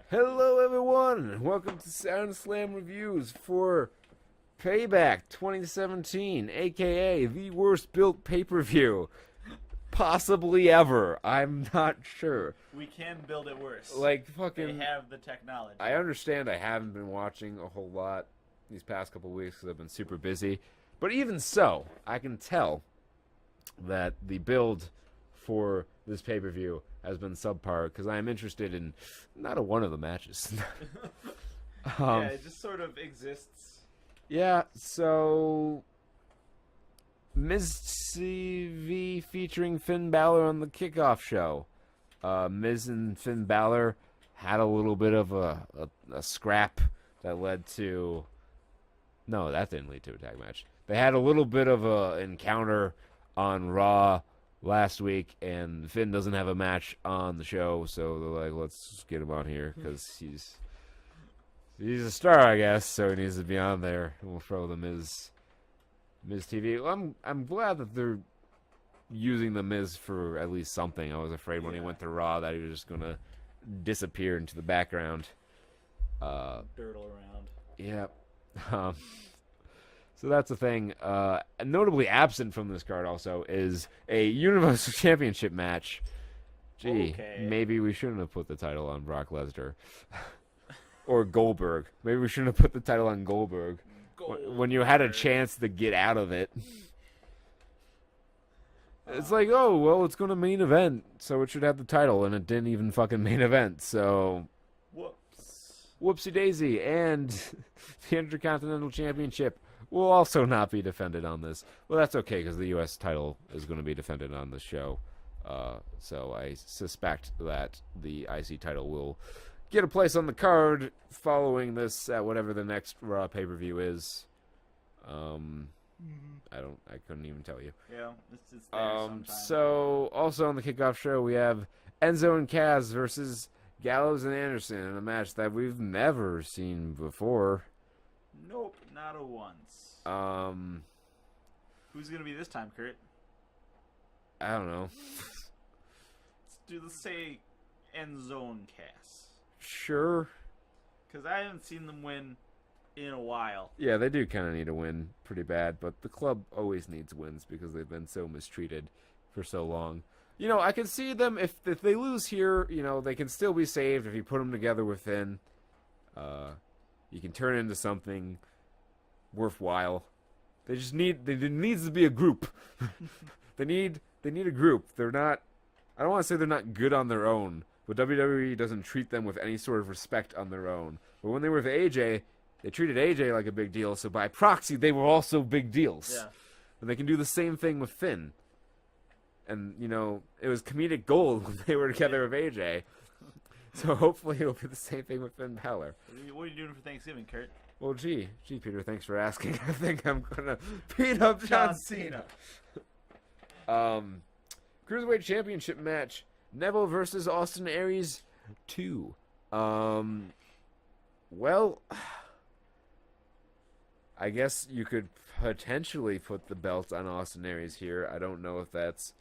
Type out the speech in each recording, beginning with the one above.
Hello, everyone. Welcome to Sound Slam Reviews for Payback 2017, aka the worst built pay-per-view possibly ever. I'm not sure. We can build it worse. Like, fucking. They have the technology. I understand I haven't been watching a whole lot these past couple weeks because I've been super busy. But even so, I can tell that the build for this pay-per-view has been subpar because I am interested in not a one of the matches. Yeah, it just sort of exists. Yeah, so Miz CV featuring Finn Balor on the kickoff show. Miz and Finn Balor had a little bit of a scrap that led to... No, that didn't lead to a tag match. They had a little bit of a encounter on Raw last week, and Finn doesn't have a match on the show, so they're like, let's get him on here, because he's a star, I guess, so he needs to be on there. And we'll throw the Miz TV. Well, I'm glad that they're using the Miz for at least something. I was afraid when he went to Raw that he was just gonna disappear into the background. Dirtle around. Yeah. So that's the thing. Notably absent from this card also is a Universal Championship match. Gee, maybe we shouldn't have put the title on Brock Lesnar. Or Goldberg. Maybe we shouldn't have put the title on Goldberg. When you had a chance to get out of it. It's like, oh, well, it's going to main event, so it should have the title, and it didn't even fucking main event, so... Whoops. Whoopsie daisy, and the Intercontinental Championship will also not be defended on this. Well, that's okay, because the U.S. title is going to be defended on the show. So I suspect that the IC title will get a place on the card following this at whatever the next Raw pay-per-view is. I couldn't even tell you. Yeah, it's there sometime. So, also on the kickoff show, we have Enzo and Kaz versus Gallows and Anderson in a match that we've never seen before. Nope, not a once. Who's gonna be this time, Kurt? I don't know. Let's say Enzo and Cass. Sure. Because I haven't seen them win in a while. Yeah, they do kind of need a win pretty bad, but the club always needs wins because they've been so mistreated for so long. You know, I can see them, if they lose here, you know, they can still be saved if you put them together with Finn. You can turn it into something worthwhile. There needs to be a group. They need a group. They're not, I don't want to say they're not good on their own, but WWE doesn't treat them with any sort of respect on their own. But when they were with AJ, they treated AJ like a big deal, so by proxy, they were also big deals. Yeah. And they can do the same thing with Finn. And, you know, it was comedic gold when they were together with AJ. So hopefully it'll be the same thing with Finn Balor. What are you doing for Thanksgiving, Kurt? Well, gee, Peter, thanks for asking. I think I'm gonna beat up John Cena. Cruiserweight Championship match: Neville versus Austin Aries 2. Well, I guess you could potentially put the belt on Austin Aries here. I don't know if that's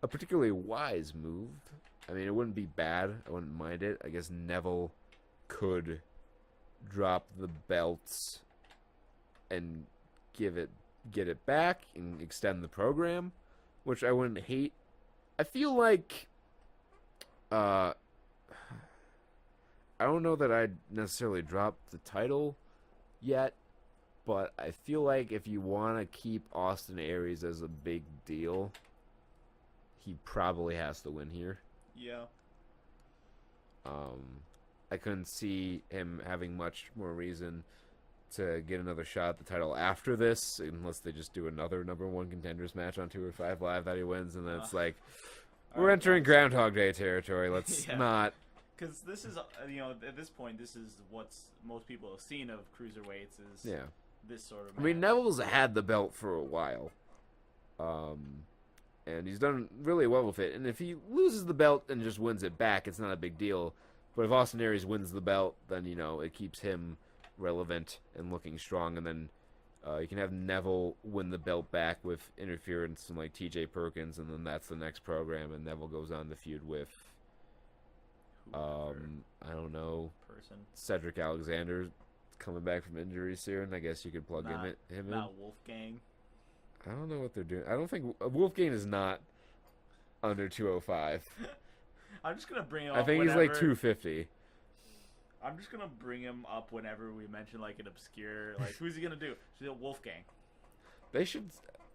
a particularly wise move. I mean, it wouldn't be bad. I wouldn't mind it. I guess Neville could drop the belts and get it back and extend the program, which I wouldn't hate. I feel like I don't know that I'd necessarily drop the title yet, but I feel like if you want to keep Austin Aries as a big deal, he probably has to win here. Yeah. I couldn't see him having much more reason to get another shot at the title after this, unless they just do another number one contenders match on 205 Live that he wins, and then it's like, we're entering Groundhog Day territory. Let's not. Because this is, you know, at this point, this is what's most people have seen of cruiserweights is this sort of match. I mean, Neville's had the belt for a while. And he's done really well with it. And if he loses the belt and just wins it back, it's not a big deal. But if Austin Aries wins the belt, then, you know, it keeps him relevant and looking strong. And then you can have Neville win the belt back with interference from, like, TJ Perkins. And then that's the next program. And Neville goes on to feud with I don't know. Person. Cedric Alexander coming back from injury soon. I guess you could plug him in. Not Wolfgang. I don't know what they're doing. I don't think Wolfgang is not under 205. I'm just gonna bring him up. I think he's like 250. I'm just gonna bring him up whenever we mention like an obscure, like who's he gonna do? Wolfgang. They should.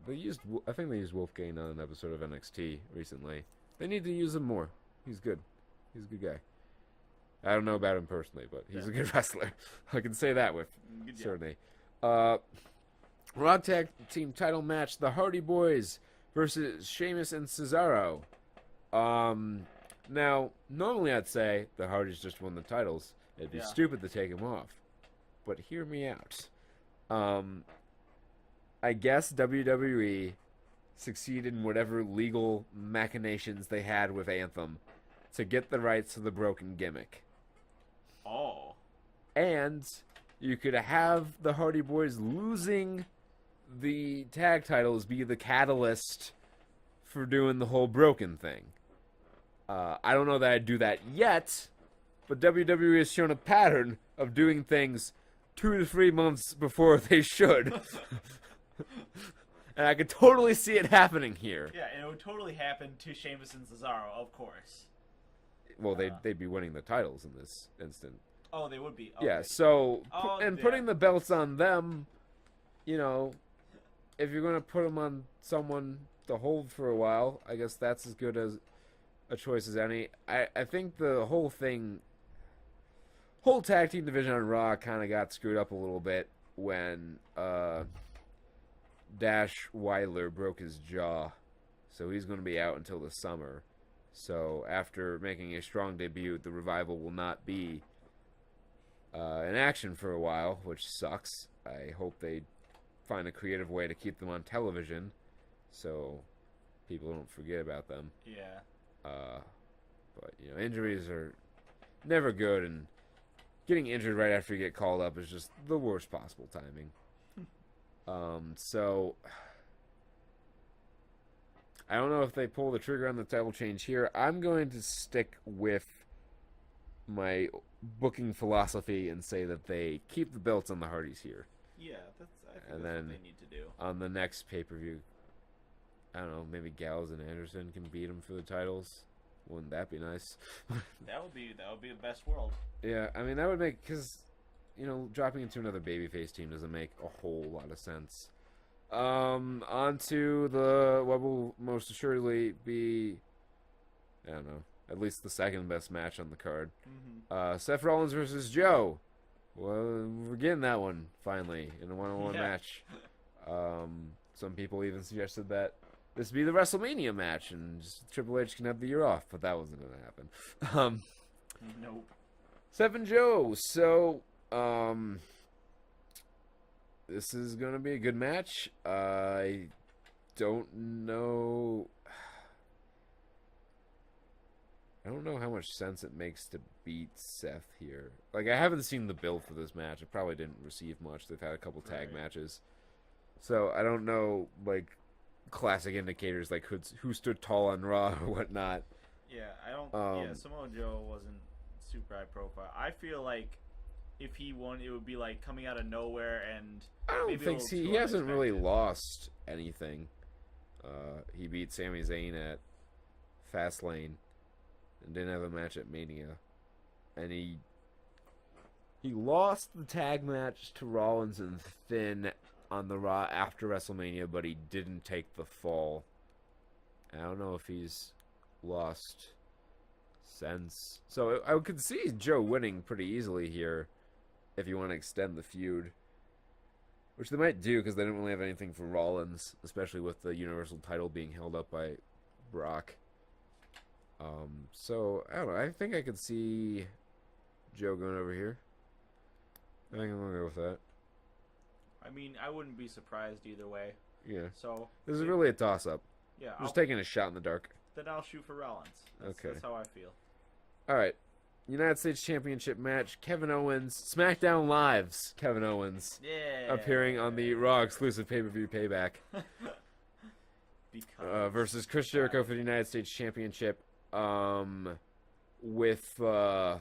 They used. I think they used Wolfgang on an episode of NXT recently. They need to use him more. He's good. He's a good guy. I don't know about him personally, but he's a good wrestler. I can say that with certainty. Raw Tag Team title match: the Hardy Boys versus Sheamus and Cesaro. Now, normally I'd say the Hardys just won the titles. It'd be stupid to take them off. But hear me out. I guess WWE succeeded in whatever legal machinations they had with Anthem to get the rights to the broken gimmick. Oh. And you could have the Hardy Boys losing the tag titles be the catalyst for doing the whole broken thing. I don't know that I'd do that yet, but WWE has shown a pattern of doing things 2 to 3 months before they should. And I could totally see it happening here. Yeah, and it would totally happen to Sheamus and Cesaro, of course. Well, they'd be winning the titles in this instant. Oh, they would be. Okay. Yeah, so putting the belts on them, you know, if you're going to put them on someone to hold for a while, I guess that's as good as a choice as any. I think the whole tag team division on Raw kind of got screwed up a little bit when Dash Weiler broke his jaw, so he's going to be out until the summer. So after making a strong debut, the Revival will not be in action for a while, which sucks. I hope they find a creative way to keep them on television so people don't forget about them. Yeah. But, you know, injuries are never good, and getting injured right after you get called up is just the worst possible timing. So I don't know if they pull the trigger on the title change here. I'm going to stick with my booking philosophy and say that they keep the belts on the Hardys here. Yeah, I think and that's then what they need to do. On the next pay-per-view, I don't know, maybe Gallows and Anderson can beat them for the titles. Wouldn't that be nice? That would be the best world. Yeah, I mean, that would make, because, you know, dropping into another babyface team doesn't make a whole lot of sense. On to what will most assuredly be, I don't know, at least the second best match on the card. Mm-hmm. Seth Rollins versus Joe. Well, we're getting that one, finally, in a one-on-one match. Some people even suggested that this be the WrestleMania match, and just Triple H can have the year off, but that wasn't going to happen. Nope. Seth and Joe. So, this is going to be a good match. I don't know. I don't know how much sense it makes to beat Seth here. Like, I haven't seen the build for this match. It probably didn't receive much. They've had a couple tag matches. So, I don't know, like, classic indicators, like who stood tall on Raw or whatnot. Yeah, I don't... Samoa Joe wasn't super high profile. I feel like if he won, it would be, like, coming out of nowhere and... I don't think... He hasn't really lost anything. He beat Sami Zayn at Fastlane and didn't have a match at Mania. And he lost the tag match to Rollins and Finn on the Raw after WrestleMania, but he didn't take the fall. I don't know if he's lost since. So I could see Joe winning pretty easily here if you want to extend the feud. Which they might do, because they don't really have anything for Rollins, especially with the Universal title being held up by Brock. So, I don't know. I think I could see Joe going over here. I think I'm going to go with that. I mean, I wouldn't be surprised either way. Yeah. So this is really a toss-up. Yeah. I'm just taking a shot in the dark. Then I'll shoot for Rollins. That's how I feel. All right. United States Championship match. Kevin Owens. SmackDown Live's Kevin Owens. Yeah. Appearing on the Raw exclusive pay-per-view Payback. Versus Chris Jericho for the United States Championship. with, I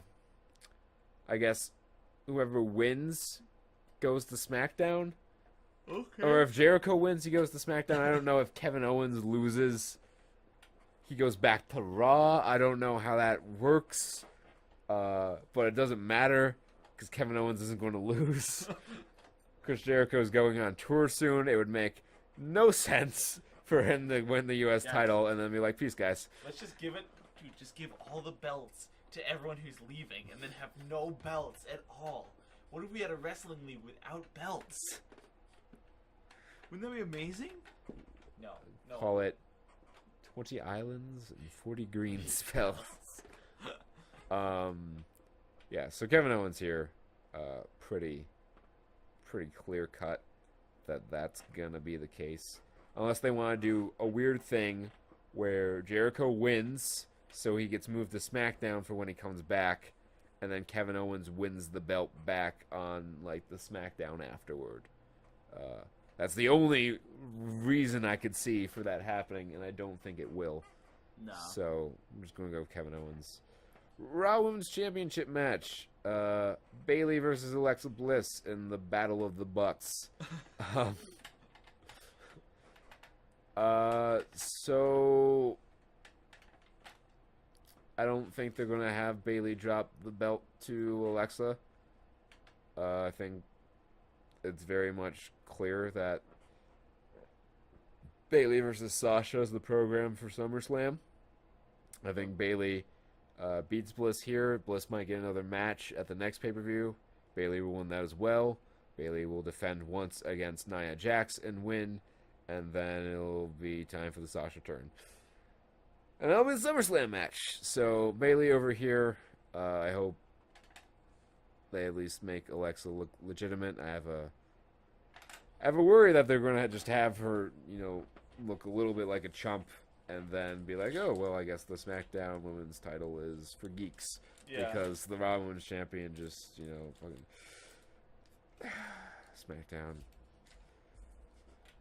guess, whoever wins goes to SmackDown. Okay. Or if Jericho wins, he goes to SmackDown. I don't know if Kevin Owens loses, he goes back to Raw. I don't know how that works. But it doesn't matter because Kevin Owens isn't going to lose. Chris Jericho is going on tour soon. It would make no sense for him to win the U.S. title and then be like, peace, guys. Let's just give it, dude, just give all the belts to everyone who's leaving and then have no belts at all. What if we had a wrestling league without belts? Wouldn't that be amazing? No. Call it 20 islands and 40 green spells. Yeah, so Kevin Owens here, pretty clear cut that that's gonna be the case. Unless they want to do a weird thing where Jericho wins, so he gets moved to SmackDown for when he comes back, and then Kevin Owens wins the belt back on like the SmackDown afterward. That's the only reason I could see for that happening, and I don't think it will. No. So I'm just gonna go with Kevin Owens. Raw Women's Championship match. Bayley versus Alexa Bliss in the Battle of the Butts. So I don't think they're gonna have Bayley drop the belt to Alexa. I think it's very much clear that Bayley versus Sasha is the program for SummerSlam. I think Bayley beats Bliss here. Bliss might get another match at the next pay-per-view. Bayley will win that as well. Bayley will defend once against Nia Jax and win, and then it'll be time for the Sasha turn. And that'll be the SummerSlam match. So Bayley over here, I hope they at least make Alexa look legitimate. I have a worry that they're going to just have her, look a little bit like a chump and then be like, oh, well, I guess the SmackDown Women's title is for geeks. Yeah. Because the Raw Women's Champion just, fucking... SmackDown.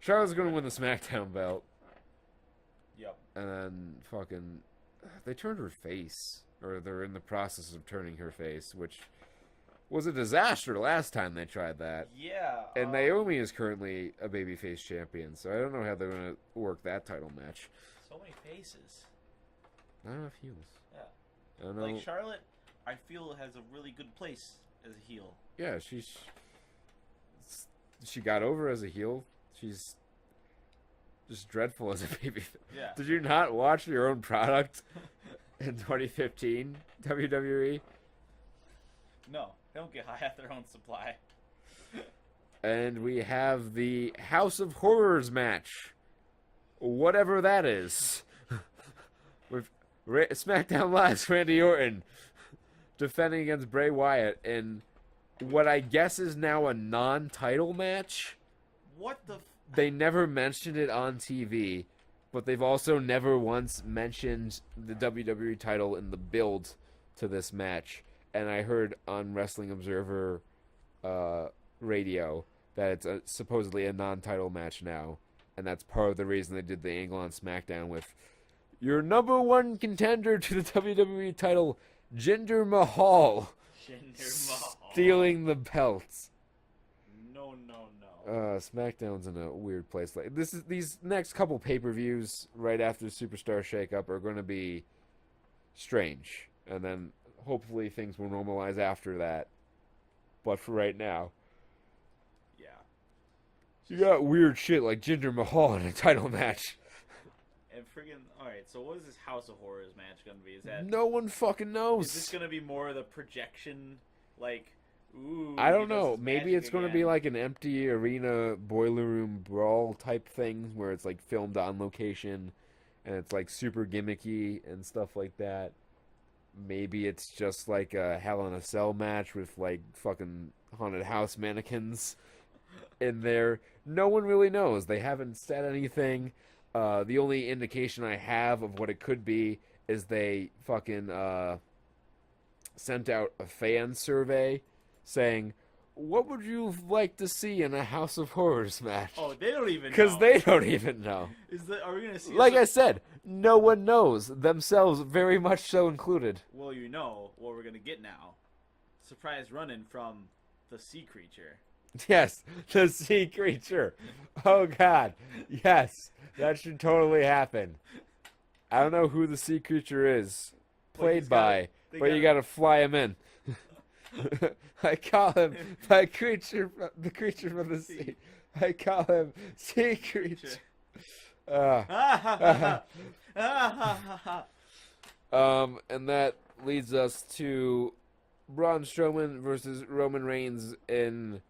Charlotte's going to win the SmackDown belt. Yep. And then fucking... They turned her face. Or they're in the process of turning her face, which was a disaster last time they tried that. Yeah. And Naomi is currently a babyface champion, so I don't know how they're going to work that title match. So many faces. Not enough heels. Yeah. I don't know. Like Charlotte, I feel has a really good place as a heel. Yeah, she got over as a heel. She's just dreadful as a baby. Yeah. Did you not watch your own product in 2015 WWE? No, they don't get high at their own supply. And we have the House of Horrors match. Whatever that is. With SmackDown Live's Randy Orton defending against Bray Wyatt in what I guess is now a non-title match. What the... They never mentioned it on TV, but they've also never once mentioned the WWE title in the build to this match. And I heard on Wrestling Observer radio that it's supposedly a non-title match now. And that's part of the reason they did the angle on SmackDown with your number one contender to the WWE title, Jinder Mahal, stealing the belts. No. SmackDown's in a weird place. Like these next couple pay-per-views right after the Superstar Shakeup are going to be strange, and then hopefully things will normalize after that. But for right now, yeah, you got weird shit like Jinder Mahal in a title match. And friggin' alright, so what is this House of Horrors match gonna be? Is that no one fucking knows? Is this gonna be more of the projection, like, ooh? I don't know. Maybe it's gonna be like an empty arena boiler room brawl type thing where it's like filmed on location and it's like super gimmicky and stuff like that. Maybe it's just like a Hell in a Cell match with like fucking haunted house mannequins in there. No one really knows. They haven't said anything. The only indication I have of what it could be is they fucking sent out a fan survey saying, what would you like to see in a House of Horrors match? Oh, they don't even know. Because they don't even know. Are we gonna see? Like I said, no one knows, themselves very much so included. Well, you know what we're gonna get now. Surprise run-in from the sea creature. Yes, the sea creature. Oh God, yes, that should totally happen. I don't know who the sea creature is, played by, but you gotta fly him in. I call him the creature from the sea. I call him sea creature. And that leads us to Braun Strowman versus Roman Reigns in.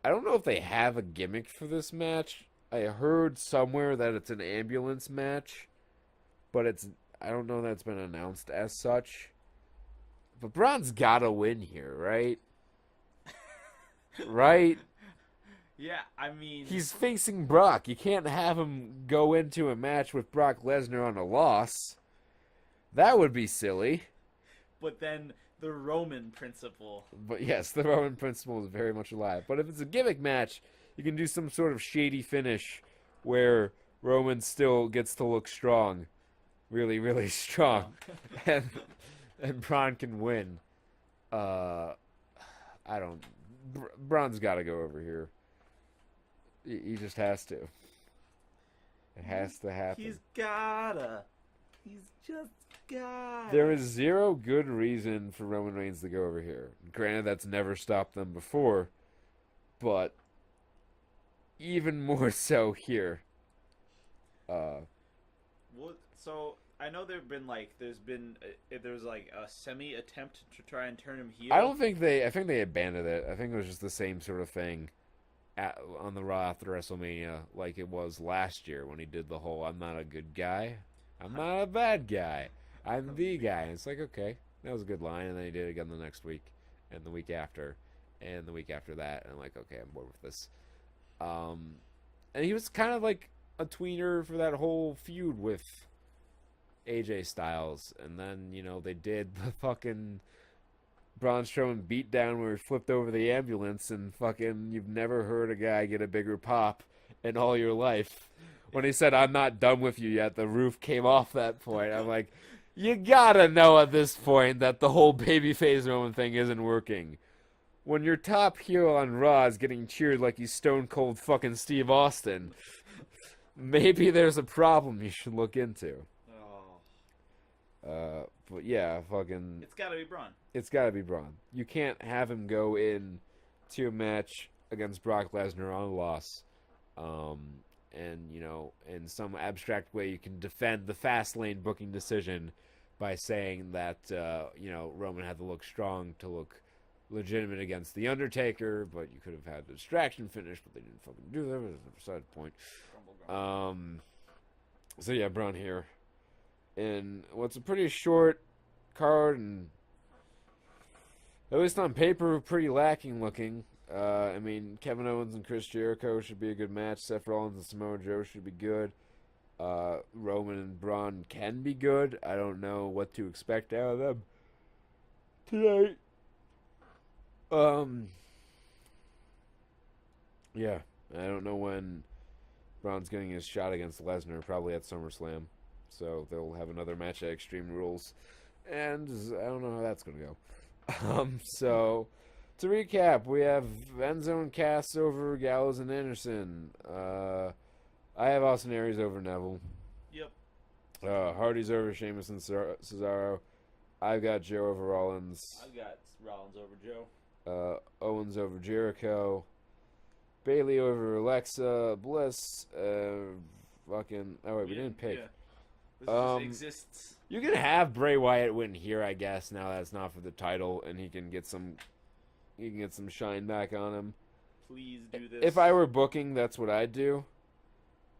I don't know if they have a gimmick for this match. I heard somewhere that it's an ambulance match, but I don't know that it's been announced as such. But Braun's gotta win here, right? Right? Yeah, I mean... He's facing Brock. You can't have him go into a match with Brock Lesnar on a loss. That would be silly. But then the Roman principle. But yes, the Roman principle is very much alive. But if it's a gimmick match, you can do some sort of shady finish where Roman still gets to look strong. Really, really strong. And Braun can win. Braun's got to go over here. He just has to. It has to happen. He's just gotta. There is zero good reason for Roman Reigns to go over here. Granted, that's never stopped them before, but even more so here. So I know there's been a semi attempt to try and turn him heel. I think they abandoned it. I think it was just the same sort of thing on the Raw after WrestleMania, like it was last year when he did the whole "I'm not a good guy, I'm not a bad guy, I'm the guy." And it's like, okay, that was a good line, and then he did it again the next week, and the week after, and the week after that, and I'm like, okay, I'm bored with this. And he was kind of like a tweener for that whole feud with AJ Styles, and then they did the fucking Braun Strowman beatdown where he flipped over the ambulance, and fucking you've never heard a guy get a bigger pop in all your life. When he said, "I'm not done with you yet," the roof came off that point. I'm like, you gotta know at this point that the whole babyface Roman thing isn't working. When your top heel on Raw is getting cheered like he's Stone Cold fucking Steve Austin, maybe there's a problem you should look into. But yeah, fucking... It's gotta be Braun. It's gotta be Braun. You can't have him go in to a match against Brock Lesnar on a loss. And, in some abstract way you can defend the Fastlane booking decision by saying that, Roman had to look strong to look legitimate against The Undertaker, but you could have had the distraction finish, but they didn't fucking do that. It was a side point. So yeah, Braun here. In what's a pretty short card, and at least on paper, pretty lacking looking. Kevin Owens and Chris Jericho should be a good match. Seth Rollins and Samoa Joe should be good. Roman and Braun can be good. I don't know what to expect out of them tonight. Yeah, I don't know when Braun's getting his shot against Lesnar, probably at SummerSlam. So they'll have another match at Extreme Rules. And I don't know how that's going to go. So, to recap, we have Enzo and Cass over Gallows and Anderson. I have Austin Aries over Neville. Yep. Hardy's over Sheamus and Cesaro. I've got Joe over Rollins. I've got Rollins over Joe. Owens over Jericho. Bayley over Alexa. Bliss. We didn't pick. Yeah. This just exists. You can have Bray Wyatt win here, I guess. Now that's not for the title, and he can get some shine back on him. Please do this. If I were booking, that's what I'd do.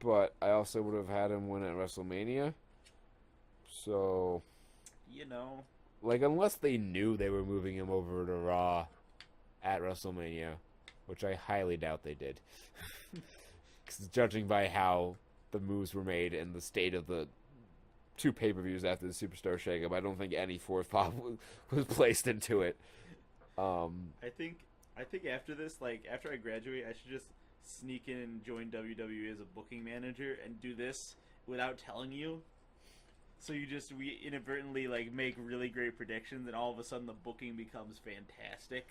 But I also would have had him win at WrestleMania. So, unless they knew they were moving him over to Raw at WrestleMania, which I highly doubt they did, because judging by how the moves were made and the state of the 2 pay-per-views after the Superstar Shake-Up, I don't think any forethought was placed into it. I think I think after this, like after I graduate, I should just sneak in and join WWE as a booking manager and do this without telling you. So we inadvertently like make really great predictions, and all of a sudden the booking becomes fantastic.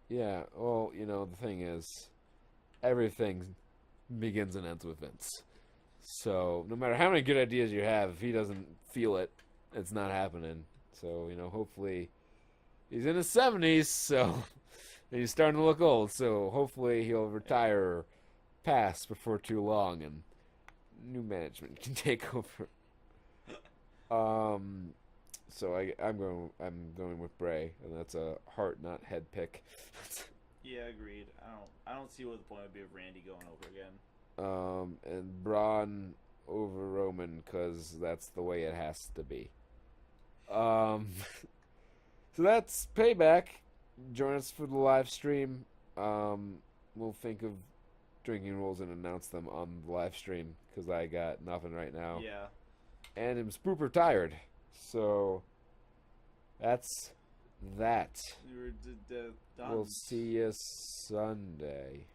Yeah, well, the thing is, everything begins and ends with Vince. So no matter how many good ideas you have, if he doesn't feel it, it's not happening. So, hopefully he's in his 70s, so and he's starting to look old, so hopefully he'll retire or pass before too long and new management can take over. So I'm going with Bray, and that's a heart not head pick. Yeah, agreed. I don't see what the point would be of Randy going over again. And Braun over Roman because that's the way it has to be. So that's Payback. Join us for the live stream. We'll think of drinking rules and announce them on the live stream because I got nothing right now. Yeah. And I'm super tired. So that's that. We were done. We'll see you Sunday.